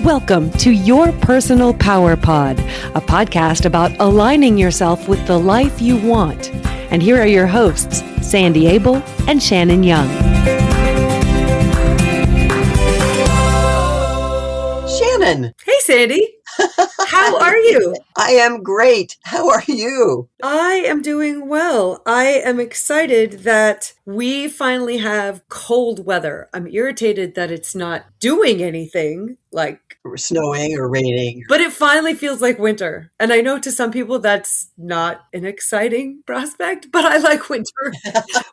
Welcome to Your Personal Power Pod, a podcast about aligning yourself with the life you want. And here are your hosts, Sandy Abel and Shannon Young. Shannon. Hey, Sandy. How are you? I am great. How are you? I am doing well. I am excited that we finally have cold weather. I'm irritated that it's not doing anything like Or snowing or raining. but it finally feels like winter. And I know to some people that's not an exciting prospect, but I like winter.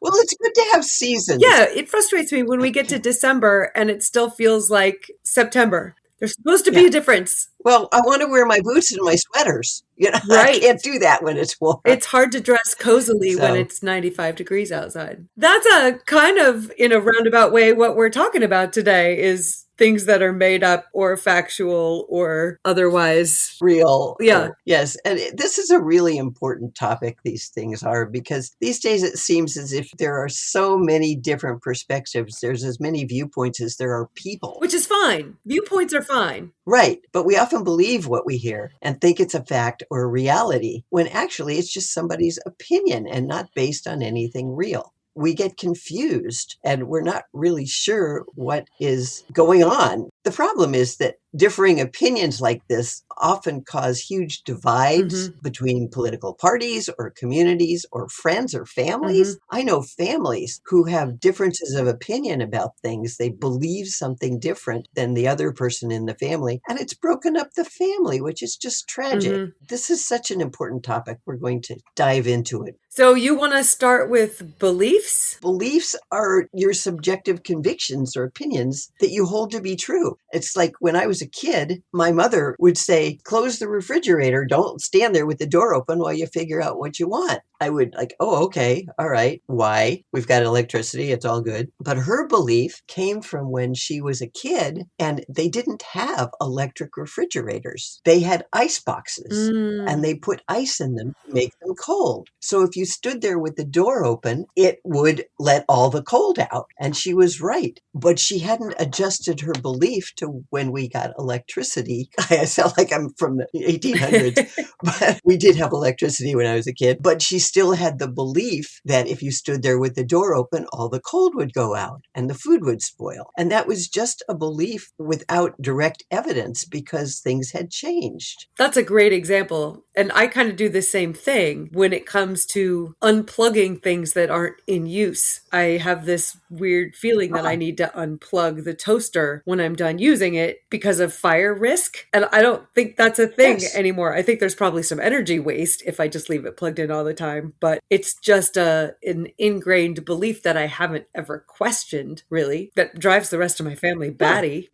Well, it's good to have seasons. Yeah, it frustrates me when we get to December and it still feels like September. There's supposed to be a difference. Well, I want to wear my boots and my sweaters. I Right. can't do that when it's warm. It's hard to dress cozily when it's 95 degrees outside. That's a kind of, in a roundabout way, what we're talking about today is things that are made up or factual or otherwise. Real. Yeah. Yes. And this is a really important topic, these things are, because these days it seems as if there are so many different perspectives. There's as many viewpoints as there are people. Which is fine. Viewpoints are fine. Right. But we often believe what we hear and think it's a fact or a reality, when actually it's just somebody's opinion and not based on anything real. We get confused and we're not really sure what is going on. The problem is that differing opinions like this often cause huge divides between political parties or communities or friends or families. I know families who have differences of opinion about things. They believe something different than the other person in the family, and it's broken up the family, which is just tragic. This is such an important topic. We're going to dive into it. So you want to start with beliefs? Beliefs are your subjective convictions or opinions that you hold to be true. It's like when I was a kid, my mother would say, close the refrigerator. Don't stand there with the door open while you figure out what you want. I would like, oh, okay. All right. Why? We've got electricity. It's all good. But her belief came from when she was a kid and they didn't have electric refrigerators. They had ice boxes and they put ice in them to make them cold. So if you stood there with the door open, it would let all the cold out. And she was right. But she hadn't adjusted her belief to when we got electricity. I sound like I'm from the 1800s, but we did have electricity when I was a kid. But she still had the belief that if you stood there with the door open, all the cold would go out and the food would spoil. And that was just a belief without direct evidence because things had changed. That's a great example. And I kind of do the same thing when it comes to unplugging things that aren't in use. I have this weird feeling that I need to unplug the toaster when I'm done using it because of fire risk. And I don't think that's a thing anymore. I think there's probably some energy waste if I just leave it plugged in all the time. But it's just an ingrained belief that I haven't ever questioned, really, that drives the rest of my family batty.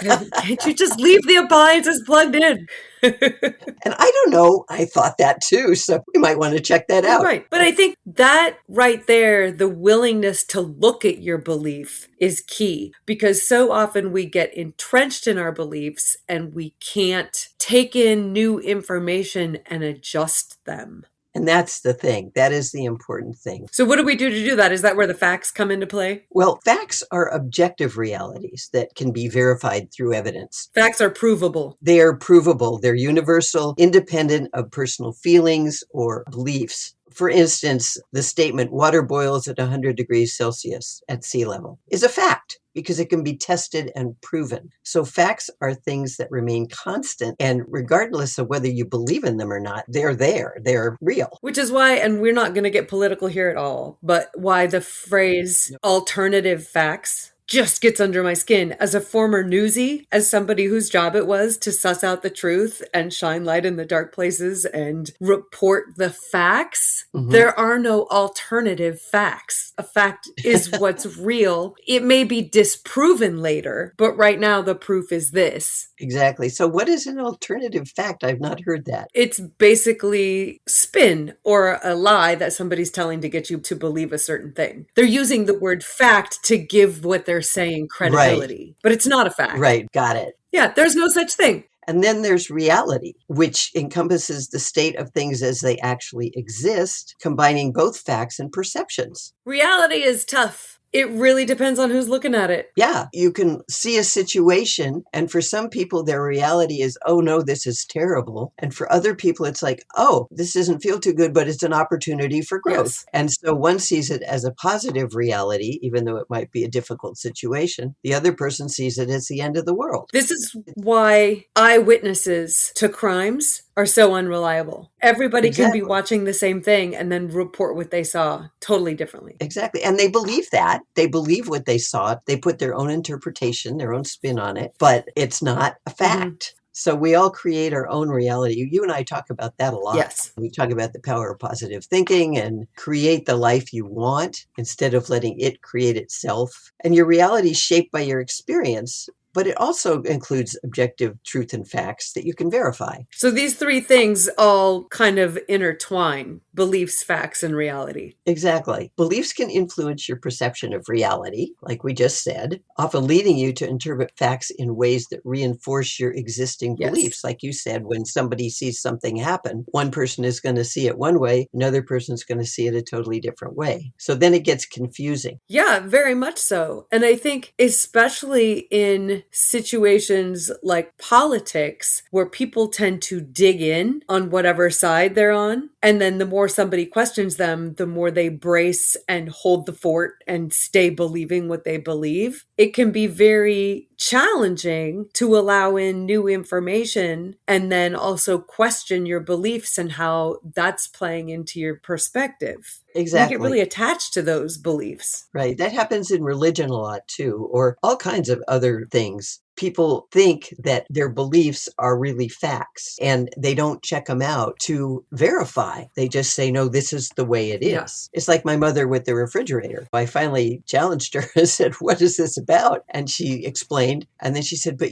Can't you just leave the appliances plugged in? And I don't know, I thought that too, so we might want to check that out. Right. But I think that right there, the willingness to look at your belief is key, because so often we get entrenched in our beliefs and we can't take in new information and adjust them. And that's the thing. That is the important thing. So what do we do that? Is that where the facts come into play? Well, facts are objective realities that can be verified through evidence. Facts are provable. They are provable. They're universal, independent of personal feelings or beliefs. For instance, the statement, water boils at 100 degrees Celsius at sea level, is a fact because it can be tested and proven. So facts are things that remain constant, and regardless of whether you believe in them or not, they're there. They're real. Which is why, and we're not going to get political here at all, but why the phrase alternative facts just gets under my skin. As a former newsie, as somebody whose job it was to suss out the truth and shine light in the dark places and report the facts, there are no alternative facts. A fact is what's real. It may be disproven later, but right now the proof is this. Exactly. So what is an alternative fact? I've not heard that. It's basically spin or a lie that somebody's telling to get you to believe a certain thing. They're using the word fact to give what they're saying credibility, but it's not a fact. Right. Got it. Yeah, there's no such thing. And then there's reality, which encompasses the state of things as they actually exist, combining both facts and perceptions. Reality is tough. It really depends on who's looking at it. Yeah, you can see a situation, and for some people, their reality is, oh no, this is terrible. And for other people, it's like, oh, this doesn't feel too good, but it's an opportunity for growth. Yes. And so one sees it as a positive reality, even though it might be a difficult situation. The other person sees it as the end of the world. This is why eyewitnesses to crimes are so unreliable. Everybody can be Exactly. watching the same thing and then report what they saw totally differently. Exactly. And they believe that. They believe what they saw. They put their own interpretation, their own spin on it, but it's not a fact. So we all create our own reality. You and I talk about that a lot. Yes. We talk about the power of positive thinking and create the life you want instead of letting it create itself. And your reality is shaped by your experience, but it also includes objective truth and facts that you can verify. So these three things all kind of intertwine: beliefs, facts, and reality. Exactly. Beliefs can influence your perception of reality, like we just said, often leading you to interpret facts in ways that reinforce your existing Yes. beliefs. Like you said, when somebody sees something happen, one person is going to see it one way, another person's going to see it a totally different way. So then it gets confusing. Yeah, very much so. And I think especially in situations like politics, where people tend to dig in on whatever side they're on, and then the more somebody questions them, the more they brace and hold the fort and stay believing what they believe. It can be very challenging to allow in new information and then also question your beliefs and how that's playing into your perspective. Exactly. We get really attached to those beliefs. Right. That happens in religion a lot too, or all kinds of other things. People think that their beliefs are really facts and they don't check them out to verify. They just say, no, this is the way it is. Yeah. It's like my mother with the refrigerator. I finally challenged her and said, what is this about? And she explained. And then she said, but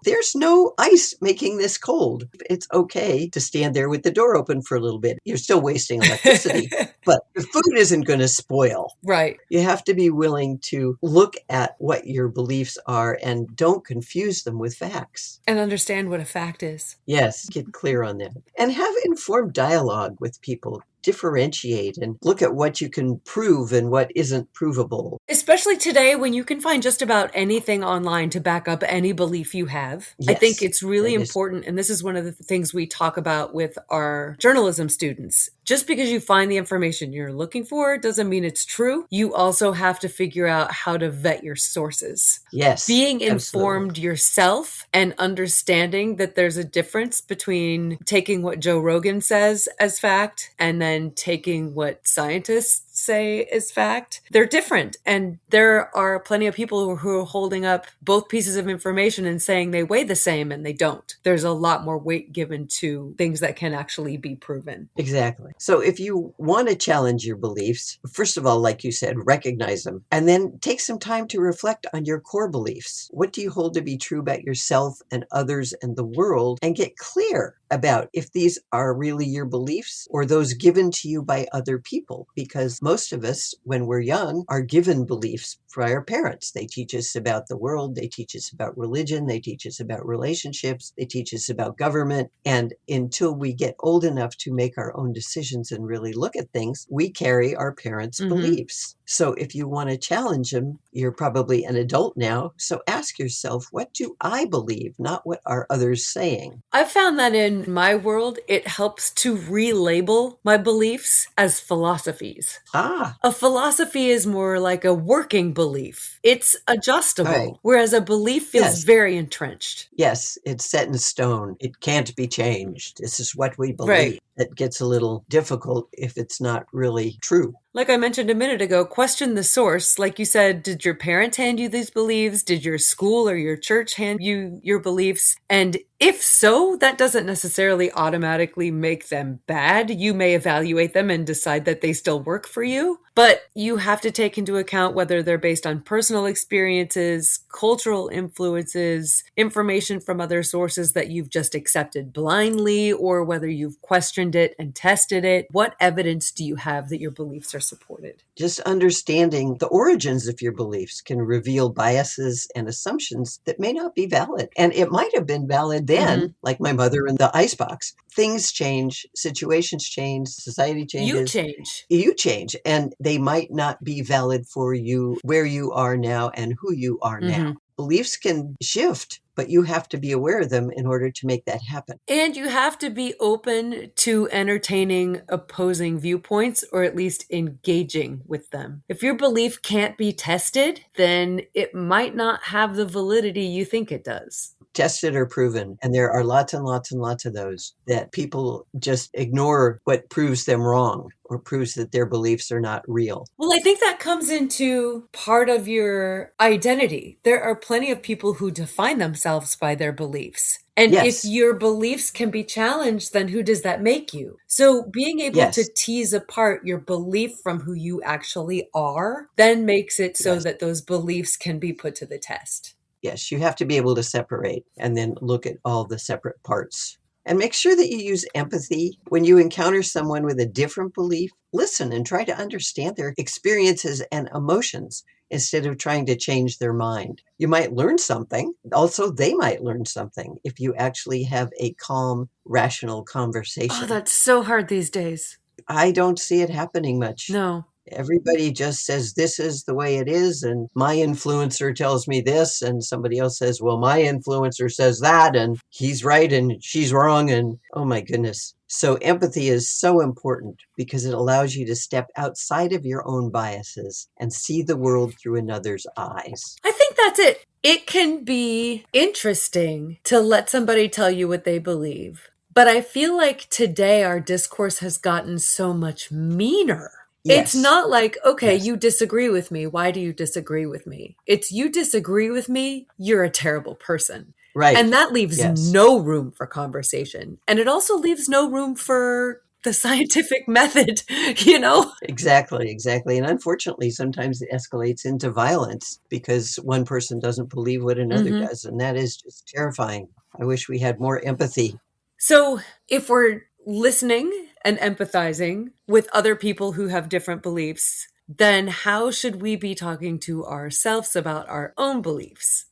there's no ice making this cold. It's okay to stand there with the door open for a little bit. You're still wasting electricity, but the food isn't going to spoil. Right. You have to be willing to look at what your beliefs are and don't confuse them with facts. And understand what a fact is. Yes, get clear on that. And have informed dialogue with people. Differentiate and look at what you can prove and what isn't provable. Especially today when you can find just about anything online to back up any belief you have. Yes, I think it's really that is- important. And this is one of the things we talk about with our journalism students. Just because you find the information you're looking for doesn't mean it's true. You also have to figure out how to vet your sources. Yes. Being absolutely. informed yourself and understanding that there's a difference between taking what Joe Rogan says as fact and then taking what scientists say is fact. They're different. And there are plenty of people who are holding up both pieces of information and saying they weigh the same, and they don't. There's a lot more weight given to things that can actually be proven. Exactly. So if you want to challenge your beliefs, first of all, like you said, recognize them and then take some time to reflect on your core beliefs. What do you hold to be true about yourself and others and the world? And get clear about if these are really your beliefs or those given to you by other people. Because most of us, when we're young, are given beliefs by our parents. They teach us about the world. They teach us about religion. They teach us about relationships. They teach us about government. And until we get old enough to make our own decisions and really look at things, we carry our parents' beliefs. So if you want to challenge them, you're probably an adult now. So ask yourself, what do I believe? Not what are others saying? I've found that in my world, it helps to relabel my beliefs as philosophies. A philosophy is more like a working belief. It's adjustable, Right. whereas a belief feels Yes. very entrenched. Yes, it's set in stone. It can't be changed. This is what we believe. Right. It gets a little difficult if it's not really true. Like I mentioned a minute ago, question the source. Like you said, did your parents hand you these beliefs? Did your school or your church hand you your beliefs? And if so, that doesn't necessarily automatically make them bad. You may evaluate them and decide that they still work for you, but you have to take into account whether they're based on personal experiences, cultural influences, information from other sources that you've just accepted blindly, or whether you've questioned it and tested it. What evidence do you have that your beliefs are supported? Just understanding the origins of your beliefs can reveal biases and assumptions that may not be valid. And it might have been valid then, like my mother in the icebox. Things change, situations change, society changes. You change. You change. And they might not be valid for you where you are now and who you are now. Mm-hmm. Beliefs can shift, but you have to be aware of them in order to make that happen. And you have to be open to entertaining opposing viewpoints, or at least engaging with them. If your belief can't be tested, then it might not have the validity you think it does. Tested or proven. And there are lots and lots and lots of those that people just ignore what proves them wrong or proves that their beliefs are not real. Well, I think that comes into part of your identity. There are plenty of people who define themselves by their beliefs. And Yes. if your beliefs can be challenged, then who does that make you? So being able to Yes. tease apart your belief from who you actually are then makes it so Yes. that those beliefs can be put to the test. Yes, you have to be able to separate and then look at all the separate parts. And make sure that you use empathy when you encounter someone with a different belief. Listen and try to understand their experiences and emotions instead of trying to change their mind. You might learn something. Also, they might learn something if you actually have a calm, rational conversation. Oh, that's so hard these days. I don't see it happening much. No. Everybody just says, this is the way it is. And my influencer tells me this. And somebody else says, well, my influencer says that. And he's right and she's wrong. And oh my goodness. So empathy is so important because it allows you to step outside of your own biases and see the world through another's eyes. I think that's it. It can be interesting to let somebody tell you what they believe. But I feel like today our discourse has gotten so much meaner. Yes. It's not like, okay, Yes. you disagree with me. Why do you disagree with me? It's you disagree with me. You're a terrible person. Right. And that leaves Yes. no room for conversation. And it also leaves no room for the scientific method, you know? Exactly, exactly. And unfortunately, sometimes it escalates into violence because one person doesn't believe what another Mhm. does. And that is just terrifying. I wish we had more empathy. So if we're listening and empathizing with other people who have different beliefs, then how should we be talking to ourselves about our own beliefs?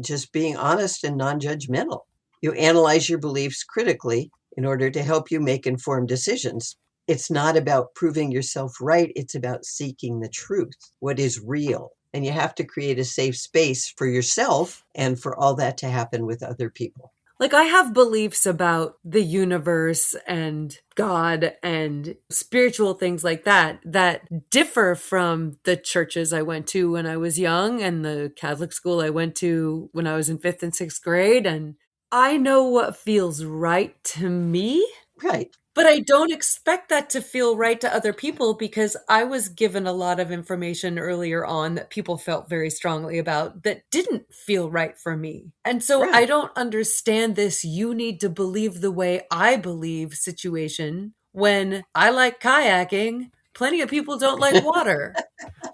Just being honest and non-judgmental. You analyze your beliefs critically in order to help you make informed decisions. It's not about proving yourself right. It's about seeking the truth, what is real. And you have to create a safe space for yourself and for all that to happen with other people. Like, I have beliefs about the universe and God and spiritual things like that that differ from the churches I went to when I was young and the Catholic school I went to when I was in 5th and 6th grade. And I know what feels right to me. Right. But I don't expect that to feel right to other people because I was given a lot of information earlier on that people felt very strongly about that didn't feel right for me. And so Right. I don't understand this you need to believe the way I believe situation when I like kayaking. Plenty of people don't like water.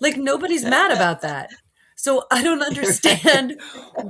Like, nobody's mad about that. So I don't understand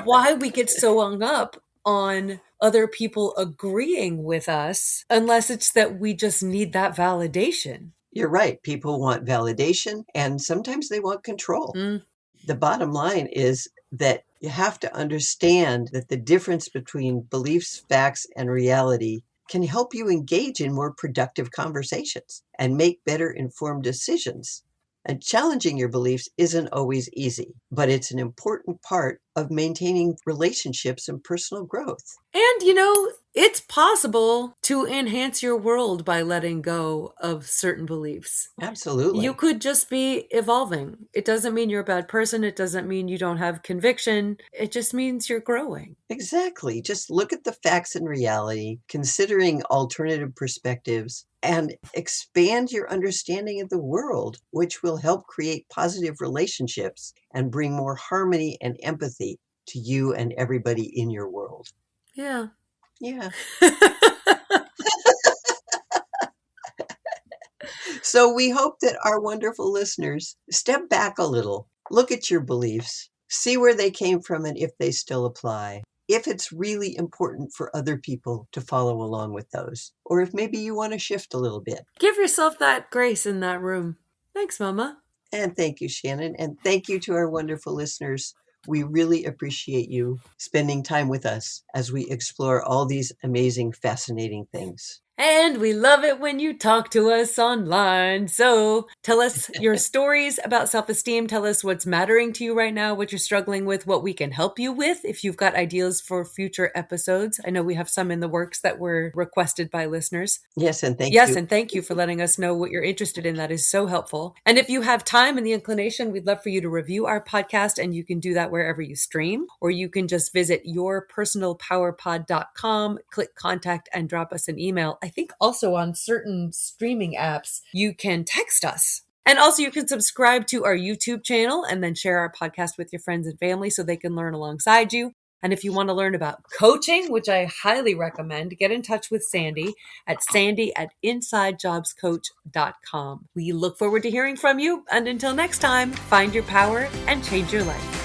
why we get so hung up on other people agreeing with us unless it's that we just need that validation. You're right. People want validation and sometimes they want control. Mm. The bottom line is that you have to understand that the difference between beliefs, facts, and reality can help you engage in more productive conversations and make better informed decisions. And challenging your beliefs isn't always easy, but it's an important part of maintaining relationships and personal growth. And, you know, it's possible to enhance your world by letting go of certain beliefs. Absolutely. You could just be evolving. It doesn't mean you're a bad person. It doesn't mean you don't have conviction. It just means you're growing. Exactly. Just look at the facts and reality, considering alternative perspectives, and expand your understanding of the world, which will help create positive relationships and bring more harmony and empathy to you and everybody in your world. Yeah. Yeah. So we hope that our wonderful listeners step back a little, look at your beliefs, see where they came from and if they still apply. If it's really important for other people to follow along with those, or if maybe you want to shift a little bit. Give yourself that grace in that room. Thanks, Mama. And thank you, Shannon. And thank you to our wonderful listeners. We really appreciate you spending time with us as we explore all these amazing, fascinating things. And we love it when you talk to us online. So tell us your stories about self-esteem. Tell us what's mattering to you right now, what you're struggling with, what we can help you with. If you've got ideas for future episodes, I know we have some in the works that were requested by listeners. Yes, and thank Yes, you. and thank you for letting us know what you're interested in. That is so helpful. And if you have time and the inclination, we'd love for you to review our podcast, and you can do that wherever you stream, or you can just visit yourpersonalpowerpod.com, click contact, and drop us an email. I think also on certain streaming apps, you can text us. And also you can subscribe to our YouTube channel and then share our podcast with your friends and family so they can learn alongside you. And if you want to learn about coaching, which I highly recommend, get in touch with Sandy at sandy@insidejobscoach.com. We look forward to hearing from you. And until next time, find your power and change your life.